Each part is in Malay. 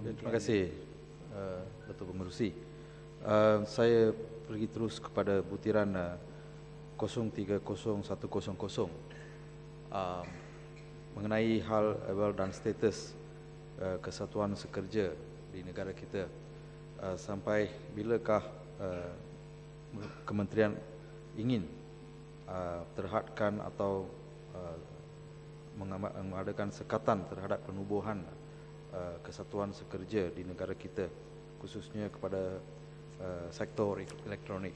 Terima kasih Datuk Pengerusi. Saya pergi terus kepada butiran 030100 mengenai hal ehwal dan status kesatuan sekerja di negara kita. Sampai bilakah kementerian ingin terhadkan atau mengadakan sekatan terhadap penubuhan kesatuan sekerja di negara kita, khususnya kepada sektor elektronik.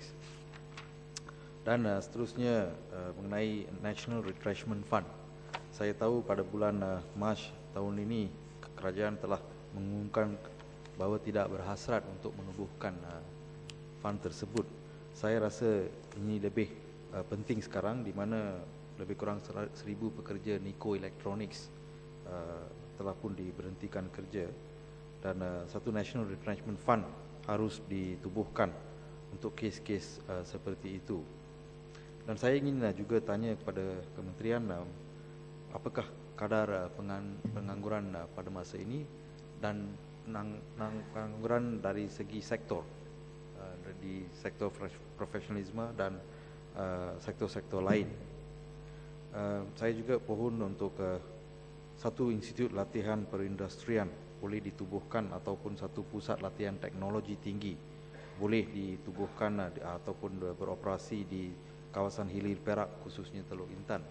Dan seterusnya mengenai National Retrenchment Fund. Saya tahu pada bulan Mac tahun ini kerajaan telah mengumumkan bahawa tidak berhasrat untuk menubuhkan fund tersebut. Saya rasa ini lebih penting sekarang, di mana lebih kurang 1,000 pekerja Niko Electronics telah pun diberhentikan kerja, dan satu National Retrenchment Fund harus ditubuhkan untuk kes-kes seperti itu. Dan saya ingin juga tanya kepada kementerian, apakah kadar pengangguran pada masa ini dan pengangguran dari segi sektor, di sektor profesionalisme dan sektor-sektor lain. Saya juga pohon untuk satu institut latihan perindustrian boleh ditubuhkan, ataupun satu pusat latihan teknologi tinggi boleh ditubuhkan ataupun beroperasi di kawasan Hilir Perak, khususnya Teluk Intan,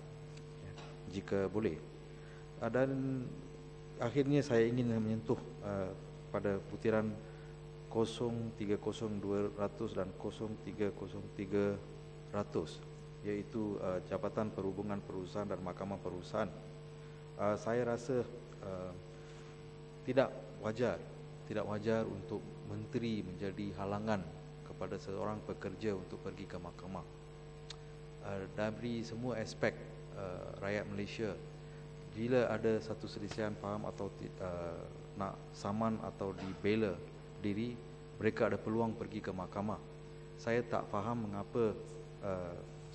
jika boleh. Dan akhirnya saya ingin menyentuh pada butiran 030200 dan 030300, iaitu Jabatan Perhubungan Perusahaan dan Mahkamah Perusahaan. Saya rasa tidak wajar untuk menteri menjadi halangan kepada seorang pekerja untuk pergi ke mahkamah. Dari semua aspek rakyat Malaysia, bila ada satu selisihan faham atau nak saman atau dibela diri, mereka ada peluang pergi ke mahkamah. Saya tak faham mengapa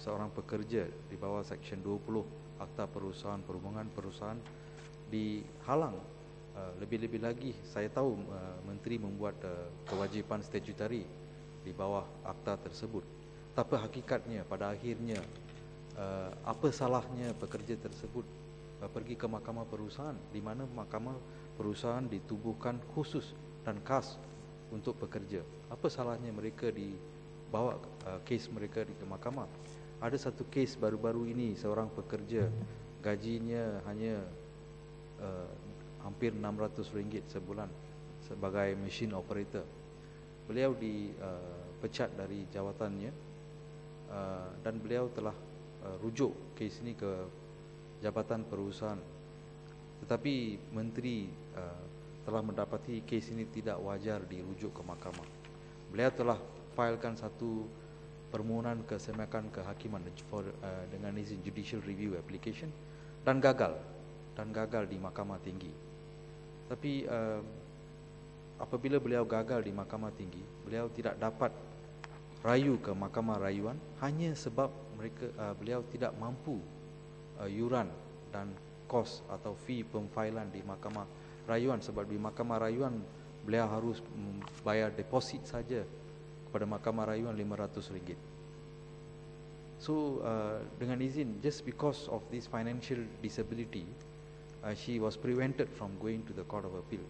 seorang pekerja di bawah Seksyen 20 Akta Perusahaan Perhubungan Perusahaan dihalang. Lebih-lebih lagi, saya tahu menteri membuat kewajipan statutari di bawah akta tersebut. Tapi hakikatnya pada akhirnya apa salahnya pekerja tersebut pergi ke mahkamah perusahaan, di mana mahkamah perusahaan ditubuhkan khusus dan khas untuk pekerja. Apa salahnya mereka dibawa kes mereka di mahkamah? Ada satu kes baru-baru ini, seorang pekerja gajinya hanya hampir RM600 sebulan sebagai machine operator. Beliau dipecat dari jawatannya, dan beliau telah rujuk kes ini ke Jabatan Perusahaan. Tetapi menteri telah mendapati kes ini tidak wajar dirujuk ke mahkamah. Beliau telah filekan satu permohonan kesemakan kehakiman dengan izin judicial review application, dan gagal di Mahkamah Tinggi. Tapi apabila beliau gagal di Mahkamah Tinggi, beliau tidak dapat rayu ke Mahkamah Rayuan hanya sebab beliau tidak mampu yuran dan kos atau fee pemfailan di Mahkamah Rayuan. Sebab di Mahkamah Rayuan beliau harus membayar deposit saja kepada Mahkamah Rayuan RM500. So dengan izin, just because of this financial disability, she was prevented from going to the Court of Appeal.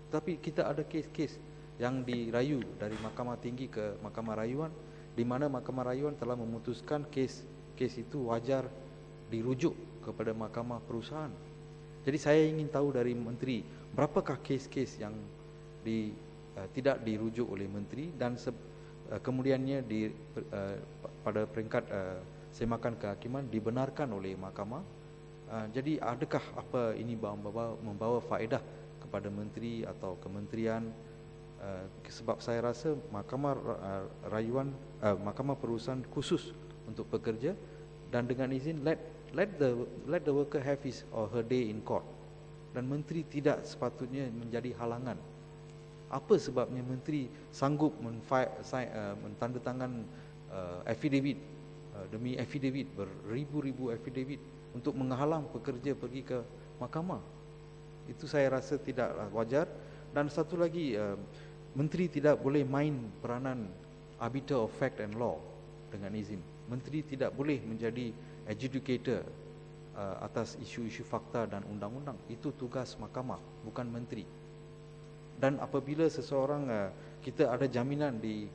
Tapi kita ada kes-kes yang dirayu dari Mahkamah Tinggi ke Mahkamah Rayuan, di mana Mahkamah Rayuan telah memutuskan kes itu wajar dirujuk kepada Mahkamah Perusahaan. Jadi saya ingin tahu dari menteri, berapakah kes-kes yang tidak dirujuk oleh menteri dan kemudiannya pada peringkat semakan kehakiman dibenarkan oleh mahkamah. Jadi adakah apa ini membawa faedah kepada menteri atau kementerian? Sebab saya rasa Mahkamah Rayuan, Mahkamah Perusahaan khusus untuk pekerja, dan dengan izin let the worker have his or her day in court, dan menteri tidak sepatutnya menjadi halangan. Apa sebabnya menteri sanggup mentandatangan affidavit demi affidavit, beribu-ribu affidavit untuk menghalang pekerja pergi ke mahkamah? Itu saya rasa tidak wajar. Dan satu lagi, menteri tidak boleh main peranan arbiter of fact and law dengan izin. Menteri tidak boleh menjadi adjudicator atas isu-isu fakta dan undang-undang. Itu tugas mahkamah, bukan menteri. Dan apabila seseorang, kita ada jaminan di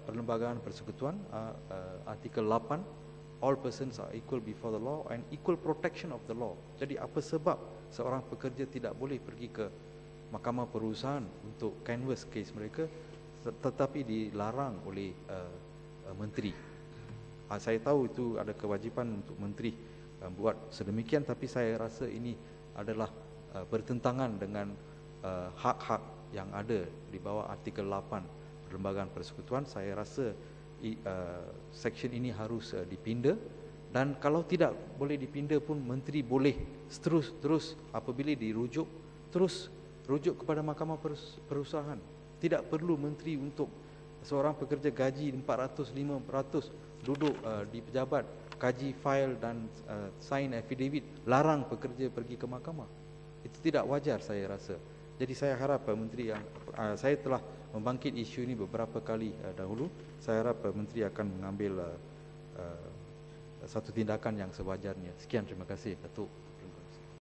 Perlembagaan Persekutuan, artikel 8, all persons are equal before the law and equal protection of the law. Jadi apa sebab seorang pekerja tidak boleh pergi ke mahkamah perusahaan untuk canvass kes mereka, tetapi dilarang oleh menteri? Saya tahu itu ada kewajipan untuk menteri buat sedemikian, tapi saya rasa ini adalah bertentangan dengan hak-hak yang ada di bawah artikel 8 Perlembagaan Persekutuan. Saya rasa seksyen ini harus dipinda, dan kalau tidak boleh dipinda pun menteri boleh terus apabila dirujuk, terus rujuk kepada mahkamah perusahaan. Tidak perlu menteri untuk seorang pekerja gaji 400-500 duduk di pejabat, kaji file dan sign affidavit, larang pekerja pergi ke mahkamah. Itu tidak wajar saya rasa. Jadi saya harap menteri yang saya telah membangkit isu ini beberapa kali dahulu. Saya harap menteri akan mengambil satu tindakan yang sewajarnya. Sekian, terima kasih Datuk.